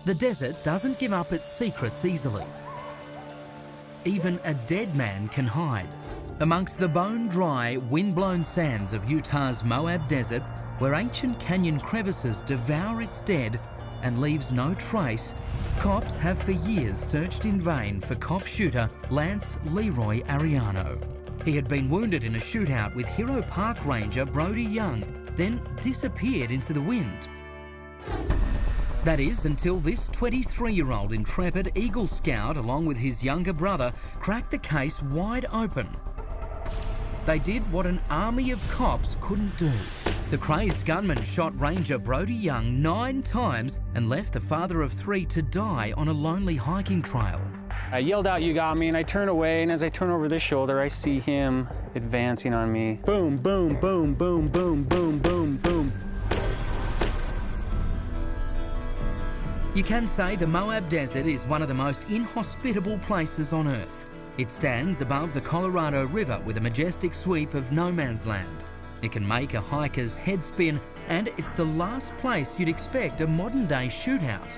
The desert doesn't give up its secrets easily. Even a dead man can hide. Amongst the bone-dry, wind-blown sands of Utah's Moab Desert, where ancient canyon crevices devour its dead and leaves no trace, cops have for years searched in vain for cop shooter Lance Leroy Ariano. He had been wounded in a shootout with Hero Park Ranger Brody Young, then disappeared into the wind. That is, until this 23-year-old intrepid Eagle Scout, along with his younger brother, cracked the case wide open. They did what an army of cops couldn't do. The crazed gunman shot Ranger Brody Young 9 times and left the father of 3 to die on a lonely hiking trail. I yelled out, "You got me," and I turn away, and as I turn over this shoulder, I see him advancing on me. Boom, boom, boom, boom, boom, boom, boom, boom. You can say the Moab Desert is one of the most inhospitable places on Earth. It stands above the Colorado River with a majestic sweep of no man's land. It can make a hiker's head spin, and it's the last place you'd expect a modern-day shootout.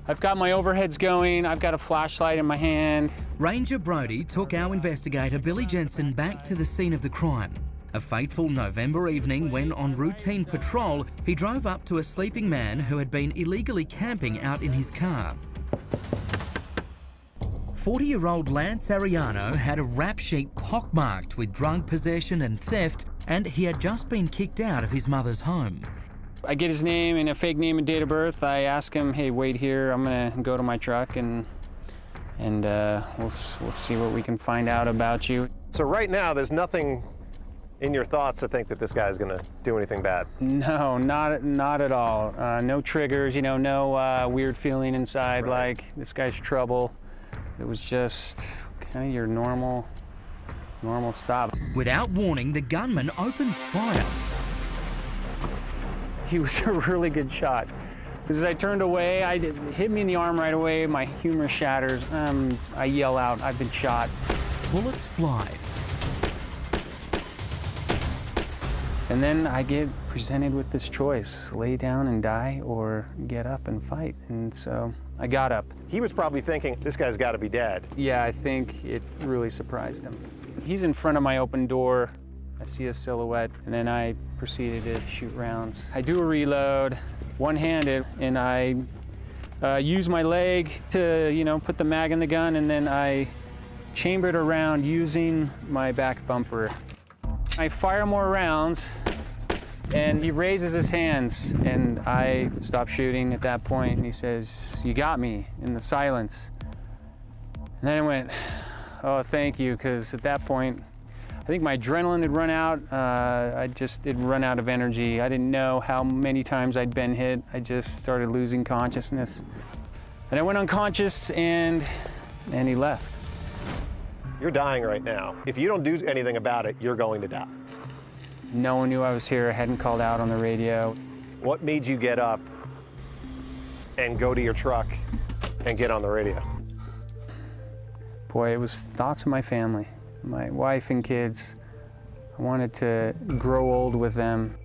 I've got my overheads going, I've got a flashlight in my hand. Ranger Brody took our investigator Billy Jensen back to the scene of the crime. A fateful November evening when, on routine patrol, he drove up to a sleeping man who had been illegally camping out in his car. 40-year-old Lance Ariano had a rap sheet pockmarked with drug possession and theft, and he had just been kicked out of his mother's home. I get his name and a fake name and date of birth. I ask him, "Hey, wait here. I'm gonna go to my truck and we'll see what we can find out about you." So right now, there's nothing in your thoughts to think that this guy's gonna do anything bad? No, not at all. No triggers, no weird feeling inside like this guy's trouble. It was just kind of your normal stop. Without warning, the gunman opens fire. He was a really good shot. Because as I turned away, it hit me in the arm right away. My humor shatters. I yell out, "I've been shot." Bullets fly. And then I get presented with this choice: lay down and die or get up and fight. And so I got up. He was probably thinking, this guy's got to be dead. Yeah, I think it really surprised him. He's in front of my open door. I see his silhouette, and then I proceeded to shoot rounds. I do a reload, one-handed, and I use my leg to, put the mag in the gun, and then I chamber it around using my back bumper. I fire more rounds, and he raises his hands, and I stop shooting at that point, and he says, "You got me," in the silence. And then I went, "Oh, thank you," because at that point, I think my adrenaline had run out. It run out of energy. I didn't know how many times I'd been hit. I just started losing consciousness. And I went unconscious, and he left. You're dying right now. If you don't do anything about it, you're going to die. No one knew I was here. I hadn't called out on the radio. What made you get up and go to your truck and get on the radio? Boy, it was thoughts of my family, my wife and kids. I wanted to grow old with them.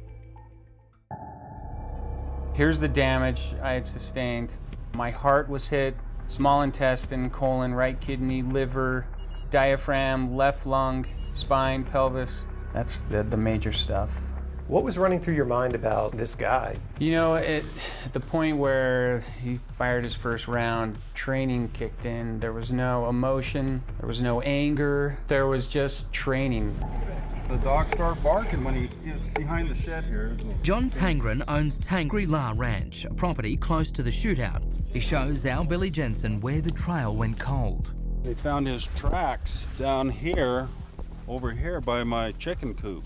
Here's the damage I had sustained. My heart was hit, small intestine, colon, right kidney, liver, diaphragm, left lung, spine, pelvis. That's the major stuff. What was running through your mind about this guy? At the point where he fired his first round, training kicked in. There was no emotion, there was no anger, there was just training. The dog started barking when he was behind the shed here. John Tangren owns Tangri-La Ranch, a property close to the shootout. He shows our Billy Jensen where the trail went cold. They found his tracks down here, over here by my chicken coop.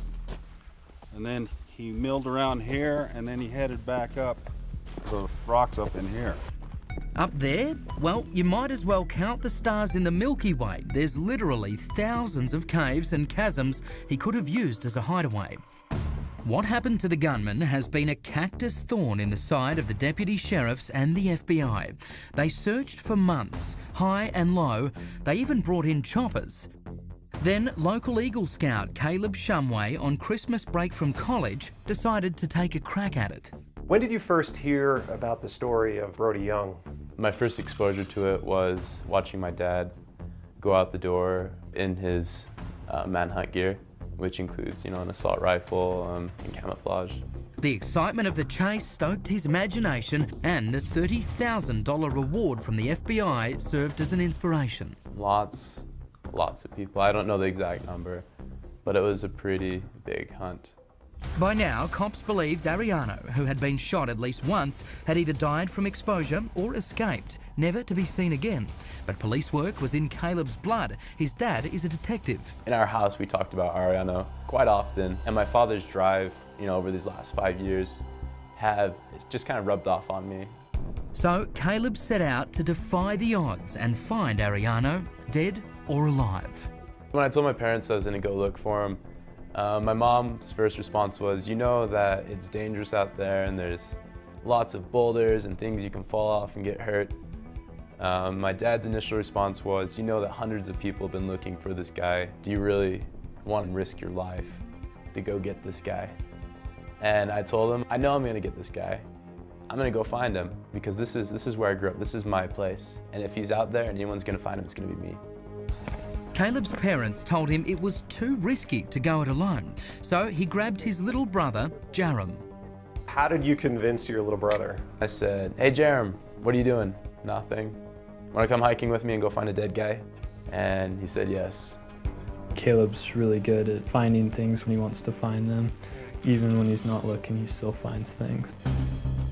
And then he milled around here, and then he headed back up the rocks up in here. Up there? Well, you might as well count the stars in the Milky Way. There's literally thousands of caves and chasms he could have used as a hideaway. What happened to the gunman has been a cactus thorn in the side of the deputy sheriffs and the FBI. They searched for months, high and low. They even brought in choppers. Then local Eagle Scout Caleb Shumway, on Christmas break from college, decided to take a crack at it. When did you first hear about the story of Brody Young? My first exposure to it was watching my dad go out the door in his manhunt gear, which includes, an assault rifle and camouflage. The excitement of the chase stoked his imagination, and the $30,000 reward from the FBI served as an inspiration. Lots of people. I don't know the exact number, but it was a pretty big hunt. By now, cops believed Ariano, who had been shot at least once, had either died from exposure or escaped, never to be seen again. But police work was in Caleb's blood. His dad is a detective. In our house, we talked about Ariano quite often, and my father's drive, over these last 5 years, have just kind of rubbed off on me. So Caleb set out to defy the odds and find Ariano, dead or alive. When I told my parents I was going to go look for him, my mom's first response was, you know that it's dangerous out there and there's lots of boulders and things you can fall off and get hurt. My dad's initial response was, you know that hundreds of people have been looking for this guy. Do you really want to risk your life to go get this guy? And I told him, I know I'm going to get this guy. I'm going to go find him because this is where I grew up. This is my place. And if he's out there and anyone's going to find him, it's going to be me. Caleb's parents told him it was too risky to go it alone, so he grabbed his little brother, Jarom. How did you convince your little brother? I said, hey Jarom, what are you doing? Nothing. Want to come hiking with me and go find a dead guy? And he said yes. Caleb's really good at finding things when he wants to find them. Even when he's not looking, he still finds things.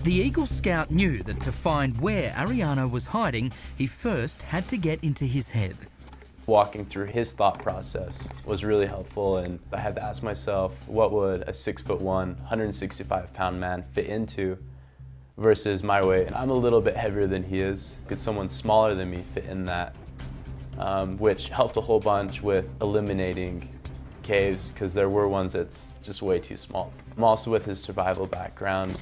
The Eagle Scout knew that to find where Ariano was hiding, he first had to get into his head. Walking through his thought process was really helpful, and I had to ask myself, what would a 6'1", 165-pound man fit into versus my weight? And I'm a little bit heavier than he is. Could someone smaller than me fit in that? Which helped a whole bunch with eliminating caves, because there were ones that's just way too small. Also, with his survival background,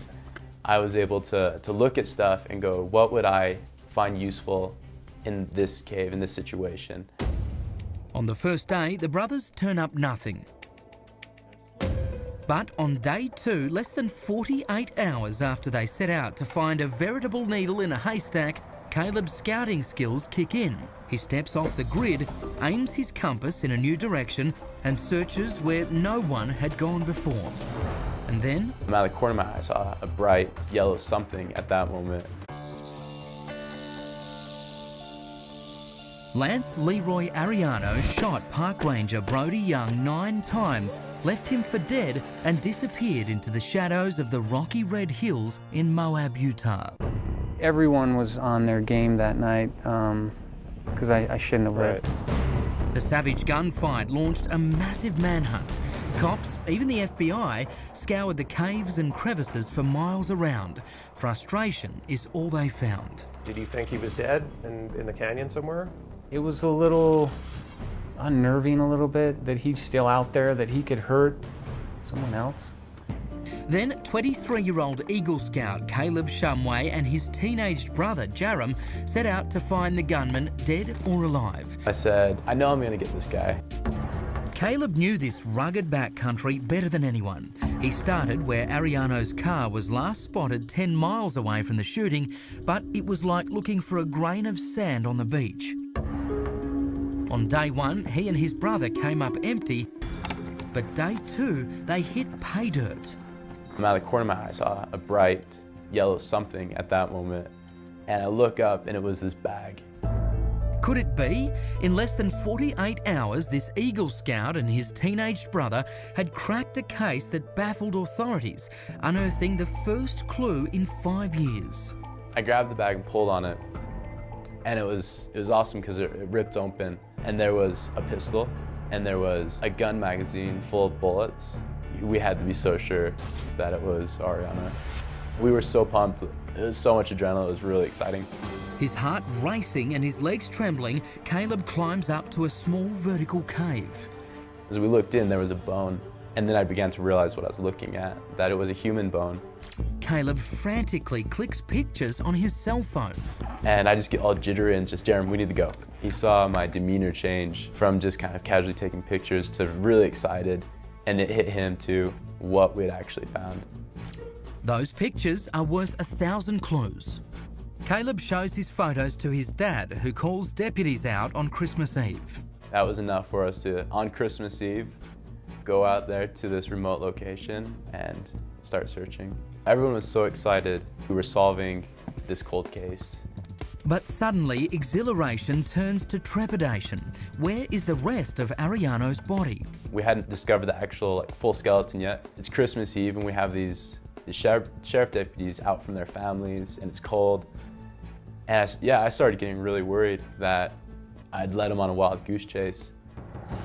I was able to look at stuff and go, what would I find useful in this cave, in this situation? On the first day, the brothers turn up nothing. But on day 2, less than 48 hours after they set out to find a veritable needle in a haystack, Caleb's scouting skills kick in. He steps off the grid, aims his compass in a new direction, and searches where no one had gone before. And then, out of the corner of my eye, I saw a bright yellow something at that moment. Lance Leroy Ariano shot Park Ranger Brody Young 9 times, left him for dead, and disappeared into the shadows of the rocky red hills in Moab, Utah. Everyone was on their game that night because I shouldn't have lived. The savage gunfight launched a massive manhunt. Cops, even the FBI, scoured the caves and crevices for miles around. Frustration is all they found. Did you think he was dead in the canyon somewhere? It was a little unnerving a little bit that he's still out there, that he could hurt someone else. Then 23-year-old Eagle Scout Caleb Shumway and his teenaged brother Jarom set out to find the gunman, dead or alive. I said, I know I'm going to get this guy. Caleb knew this rugged backcountry better than anyone. He started where Ariano's car was last spotted 10 miles away from the shooting, but it was like looking for a grain of sand on the beach. On day 1, he and his brother came up empty, but day 2, they hit pay dirt. Out of the corner of my eye, I saw a bright yellow something at that moment, and I look up and it was this bag. Could it be? In less than 48 hours, this Eagle Scout and his teenaged brother had cracked a case that baffled authorities, unearthing the first clue in 5 years. I grabbed the bag and pulled on it, and it was awesome because it ripped open, and there was a pistol, and there was a gun magazine full of bullets. We had to be so sure that it was Ariano. We were so pumped. It was so much adrenaline. It was really exciting. His heart racing and his legs trembling, Caleb climbs up to a small vertical cave. As we looked in, there was a bone, and then I began to realize what I was looking at, that it was a human bone. Caleb frantically clicks pictures on his cell phone. And I just get all jittery and just, Jeremy, we need to go. He saw my demeanor change from just kind of casually taking pictures to really excited, and it hit him to what we had actually found. Those pictures are worth 1,000 clues. Caleb shows his photos to his dad, who calls deputies out on Christmas Eve. That was enough for us to, on Christmas Eve, go out there to this remote location and start searching. Everyone was so excited. We were solving this cold case. But suddenly, exhilaration turns to trepidation. Where is the rest of Ariano's body? We hadn't discovered the actual full skeleton yet. It's Christmas Eve and we have these sheriff deputies out from their families and it's cold. And I started getting really worried that I'd led him on a wild goose chase.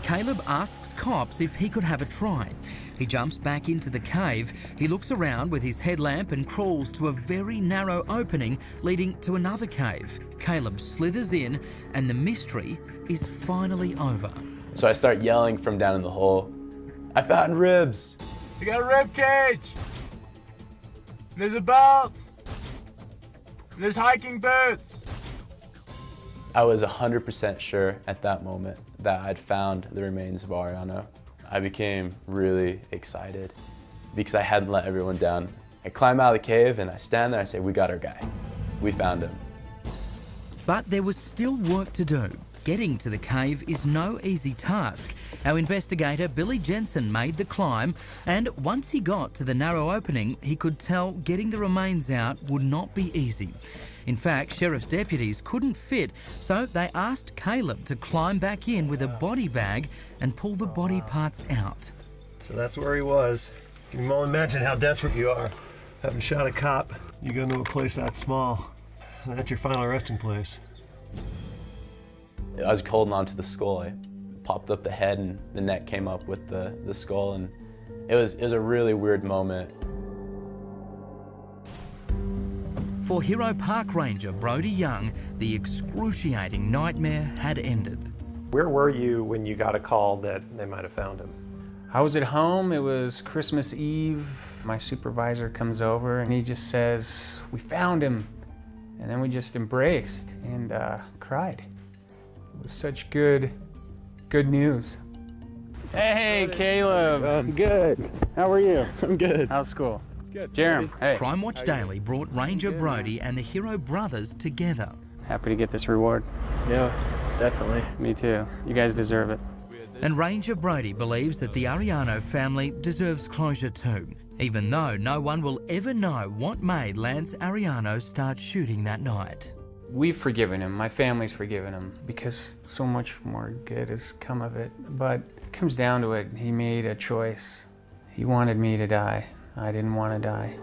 Caleb asks cops if he could have a try. He jumps back into the cave, he looks around with his headlamp and crawls to a very narrow opening leading to another cave. Caleb slithers in and the mystery is finally over. So I start yelling from down in the hole, I found ribs. We got a rib cage. There's a belt. There's hiking boots. I was 100% sure at that moment that I'd found the remains of Ariano. I became really excited because I hadn't let everyone down. I climb out of the cave and I stand there and I say, we got our guy. We found him. But there was still work to do. Getting to the cave is no easy task. Our investigator, Billy Jensen, made the climb, and once he got to the narrow opening, he could tell getting the remains out would not be easy. In fact, sheriff's deputies couldn't fit, so they asked Caleb to climb back in with a body bag and pull the body parts out. So that's where he was. Can you imagine how desperate you are? Having shot a cop, you go to a place that small. That's your final resting place. I was holding onto the skull. I popped up the head and the neck came up with the skull, and it was a really weird moment. For Hero Park Ranger Brodie Young, the excruciating nightmare had ended. Where were you when you got a call that they might have found him? I was at home, it was Christmas Eve. My supervisor comes over and he just says, we found him. And then we just embraced and cried. It was such good news. Hey, Caleb. Good. How are you? I'm good. How's school? Good. Jerem, hey. Crime Watch Daily brought Ranger Brodie and the Hero brothers together. Happy to get this reward. Yeah, definitely. Me too. You guys deserve it. And Ranger Brodie believes that the Ariano family deserves closure too, even though no one will ever know what made Lance Ariano start shooting that night. We've forgiven him, my family's forgiven him, because so much more good has come of it. But it comes down to it, he made a choice. He wanted me to die. I didn't want to die.